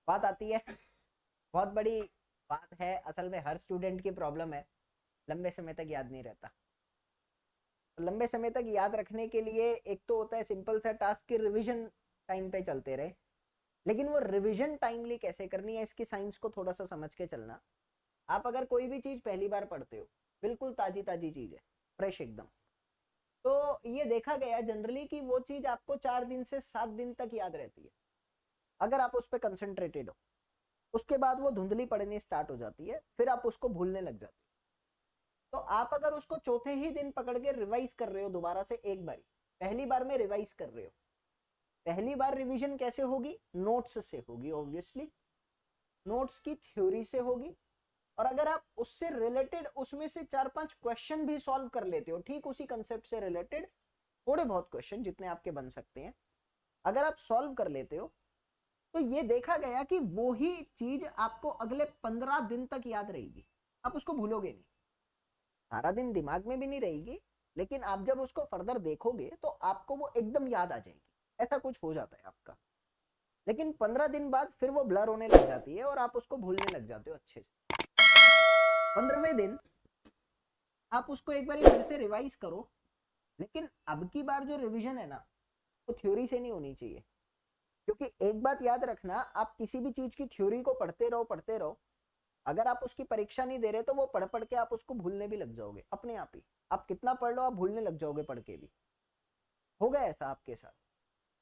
बात आती है, बहुत बड़ी बात है, असल में हर स्टूडेंट की प्रॉब्लम है, लंबे समय तक याद नहीं रहता। तो लंबे समय तक याद रखने के लिए एक तो होता है सिंपल सा टास्क कि रिवीजन टाइम पे चलते रहे, लेकिन वो रिवीजन टाइमली कैसे करनी है इसकी साइंस को थोड़ा सा समझ के चलना। आप अगर कोई भी चीज पहली बार पढ़ते हो, बिल्कुल ताजी ताजी चीज है, फ्रेश एकदम, तो ये देखा गया जनरली कि वो चीज आपको 4 दिन से 7 दिन तक याद रहती है, अगर आप उस पर कंसंट्रेटेड हो। उसके बाद वो धुंधली पड़नी स्टार्ट हो जाती है, फिर आप उसको भूलने लग जाते हो। तो आप अगर उसको चौथे ही दिन पकड़ के रिवाइज कर रहे हो दोबारा से एक बारी, पहली बार में रिवाइज कर रहे हो, पहली बार रिवीजन कैसे होगी, नोट्स से होगी ऑब्वियसली, नोट्स की थ्योरी से होगी। और अगर आप उससे रिलेटेड उसमें से 4-5 क्वेश्चन भी सॉल्व कर लेते हो, ठीक उसी कंसेप्ट से रिलेटेड थोड़े बहुत क्वेश्चन जितने आपके बन सकते हैं, अगर आप सॉल्व कर लेते हो, तो ये देखा गया कि वो ही चीज आपको अगले 15 दिन तक याद रहेगी, आप उसको भूलोगे नहीं। सारा दिन दिमाग में भी नहीं रहेगी, लेकिन आप जब उसको फर्दर देखोगे तो आपको वो एकदम याद आ जाएगी, ऐसा कुछ हो जाता है आपका। लेकिन 15 दिन बाद फिर वो ब्लर होने लग जाती है और आप उसको भूलने लग जाते हो अच्छे से। 15वें दिन आप उसको एक बार फिर से रिवाइज करो, लेकिन अब की बार जो रिवीजन है ना, वो थ्योरी से नहीं होनी चाहिए। क्योंकि एक बात याद रखना, आप किसी भी चीज की थ्योरी को पढ़ते रहो, अगर आप उसकी परीक्षा नहीं दे रहे तो वो पढ़ पढ़ के आप उसको भूलने भी लग जाओगे अपने आप ही। आप कितना पढ़ लो, आप भूलने लग जाओगे पढ़ के भी। होगा ऐसा आपके साथ।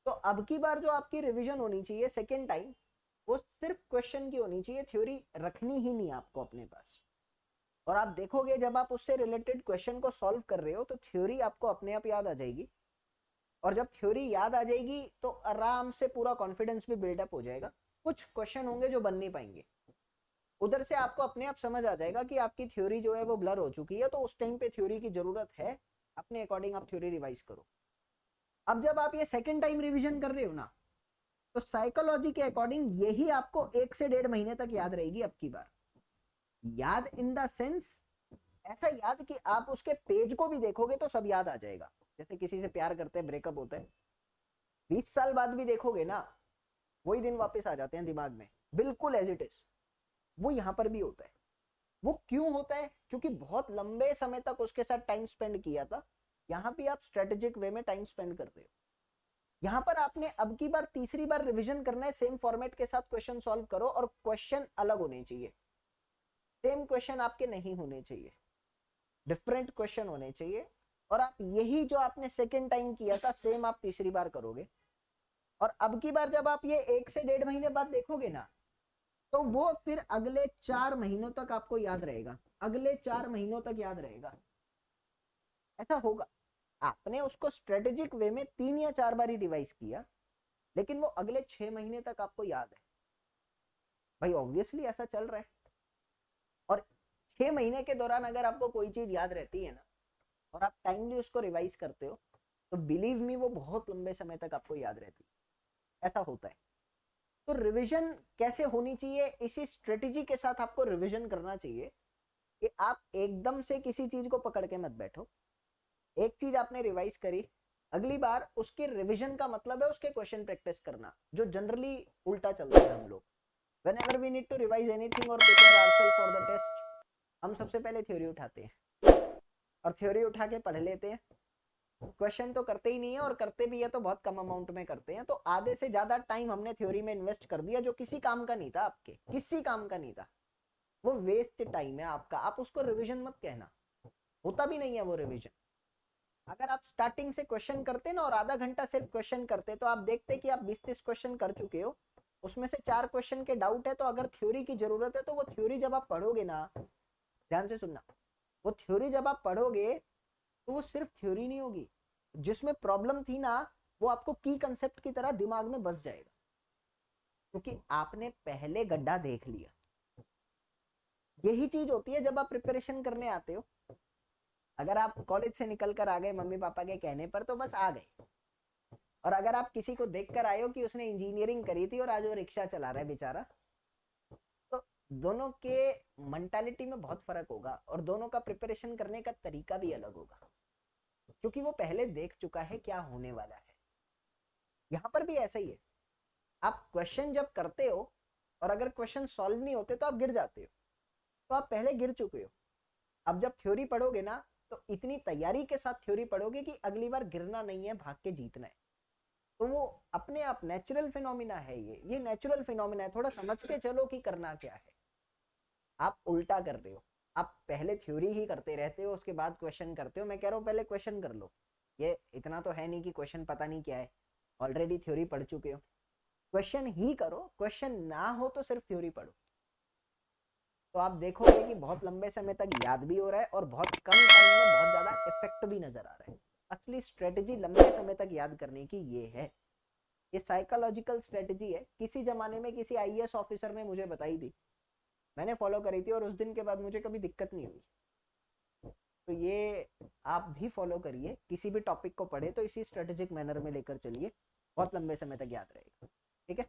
तो अब की बार जो आपकी रिवीजन होनी चाहिए सेकेंड टाइम, वो सिर्फ क्वेश्चन की होनी चाहिए, थ्योरी रखनी ही नहीं आपको अपने पास। और आप देखोगे जब आप उससे रिलेटेड क्वेश्चन को सॉल्व कर रहे हो तो थ्योरी आपको अपने आप याद आ जाएगी। और जब थ्योरी याद आ जाएगी तो आराम से पूरा कॉन्फिडेंस भी बिल्डअप हो जाएगा। कुछ क्वेश्चन होंगे जो बन नहीं पाएंगे, उधर से आपको अपने आप समझ आ जाएगा कि आपकी थ्योरी जो है वो ब्लर हो चुकी है, तो उस टाइम पे थ्योरी की जरूरत है, अपने अकॉर्डिंग आप थ्योरी रिवाइज करो। अब जब आप ये सेकेंड टाइम रिवीजन कर रहे हो ना, तो साइकोलॉजी के अकॉर्डिंग यही आपको 1 से 1.5 महीने तक याद रहेगी अब की बार। याद इन द सेंस, ऐसा याद कि आप उसके पेज को भी देखोगे तो सब याद आ जाएगा। जैसे किसी से प्यार करते हैं, ब्रेकअप होता है, 20 साल बाद भी देखोगे ना, वही दिन वापस आ जाते हैं दिमाग में, बिल्कुल एज इट इज। वो यहाँ पर भी होता है। वो क्यों होता है? क्योंकि बहुत लंबे समय तक उसके साथ टाइम स्पेंड किया था। यहाँ भी आप स्ट्रेटेजिक वे में टाइम स्पेंड कर रहे हो। यहाँ पर आपने अब की बार तीसरी बार रिवीजन करना है, सेम फॉर्मेट के साथ क्वेश्चन सॉल्व करो, और क्वेश्चन अलग होने चाहिए, सेम क्वेश्चन आपके नहीं होने चाहिए, डिफरेंट क्वेश्चन होने चाहिए। और आप यही जो आपने सेकेंड टाइम किया था सेम आप तीसरी बार करोगे। और अब की बार जब आप ये 1 से 1.5 महीने बाद देखोगे ना, तो वो फिर अगले 4 महीनों तक आपको याद रहेगा, अगले 4 महीनों तक याद रहेगा। ऐसा होगा। आपने उसको स्ट्रेटेजिक वे में 3 या 4 बार ही रिवाइज किया, लेकिन वो अगले 6 महीने तक आपको याद है। भाई ऑब्वियसली ऐसा चल रहा है। और 6 महीने के दौरान अगर आपको कोई चीज याद रहती है ना, और आप टाइमली उसको रिवाइज करते हो, तो बिलीव मी वो बहुत लंबे समय तक आपको याद रहती है। ऐसा होता है। तो रिवीजन कैसे होनी चाहिए, इसी स्ट्रेटेजी के साथ आपको रिवीजन करना चाहिए कि आप एकदम से किसी चीज को पकड़ के मत बैठो। एक चीज आपने रिवाइज करी, अगली बार उसके रिवीजन का मतलब है उसके क्वेश्चन प्रैक्टिस करना, जो जनरली उल्टा चलता है। हम लोग whenever we need to revise anything or prepare ourselves for the test, हम सबसे पहले थ्योरी उठाते हैं और थ्योरी उठा के पढ़ लेते हैं। क्वेश्चन तो करते ही नहीं है, और करते भी है तो बहुत कम अमाउंट में करते हैं। तो आधे से ज्यादा टाइम हमने थ्योरी में इन्वेस्ट कर दिया, जो किसी काम का नहीं था, आपके किसी काम का नहीं था। वो वेस्ट टाइम है आपका, आप उसको रिवीजन मत कहना, होता भी नहीं है वो रिवीजन। अगर आप स्टार्टिंग से क्वेश्चन करते ना और आधा घंटा सिर्फ क्वेश्चन करते, तो आप देखते कि आप 20-30 क्वेश्चन कर चुके हो, उसमें से 4 क्वेश्चन के डाउट है। तो अगर थ्योरी की जरूरत है तो वो थ्योरी जब आप पढ़ोगे ना, ध्यान से सुनना, वो थ्योरी जब आप पढ़ोगे तो वो सिर्फ थ्योरी नहीं होगी, जिसमें प्रॉब्लम थी ना, वो आपको की कंसेप्ट की तरह दिमाग में बस जाएगा, क्योंकि आपने पहले गड्ढा देख लिया। यही चीज होती है जब आप प्रिपरेशन करने आते हो। अगर आप कॉलेज से निकल कर आ गए मम्मी पापा के कहने पर, तो बस आ गए। और अगर आप किसी को देख कर आए हो कि उसने इंजीनियरिंग करी थी और आज वो रिक्शा चला रहा है बेचारा, तो दोनों के मेंटालिटी में बहुत फर्क होगा, और दोनों का प्रिपरेशन करने का तरीका भी अलग होगा, क्योंकि वो पहले देख चुका है क्या होने वाला है। यहाँ पर भी ऐसा ही है। आप क्वेश्चन जब करते हो और अगर क्वेश्चन सॉल्व नहीं होते तो आप गिर जाते हो, तो आप पहले गिर चुके हो। अब जब थ्योरी पढ़ोगे ना तो इतनी तैयारी के साथ थ्योरी पढ़ोगे कि अगली बार गिरना नहीं है, भाग के जीतना है। तो वो अपने आप नेचुरल फिनोमिना है, ये नेचुरल फिनोमिना है। थोड़ा समझ के चलो कि करना क्या है। आप उल्टा कर रहे हो, आप पहले थ्योरी ही करते रहते हो, उसके बाद क्वेश्चन करते हो। मैं कह रहा हूँ पहले क्वेश्चन कर लो। ये इतना तो है नहीं कि क्वेश्चन पता नहीं क्या है, ऑलरेडी थ्योरी पढ़ चुके हो। क्वेश्चन ही करो, क्वेश्चन ना हो तो सिर्फ थ्योरी पढ़ो। तो आप देखोगे कि बहुत लंबे समय तक याद भी हो रहा है और बहुत कम टाइम में बहुत ज्यादा इफेक्ट भी नजर आ रहा है। असली स्ट्रेटजी लंबे समय तक याद करने की ये है। ये साइकोलॉजिकल स्ट्रेटजी है, किसी जमाने में किसी आईएएस ऑफिसर ने मुझे बताई थी, मैंने फॉलो करी थी और उस दिन के बाद मुझे कभी दिक्कत नहीं हुई। तो ये आप भी फॉलो करिए, किसी भी टॉपिक को पढ़े तो इसी स्ट्रेटेजिक मैनर में लेकर चलिए, बहुत लंबे समय तक याद रहेगा। ठीक है।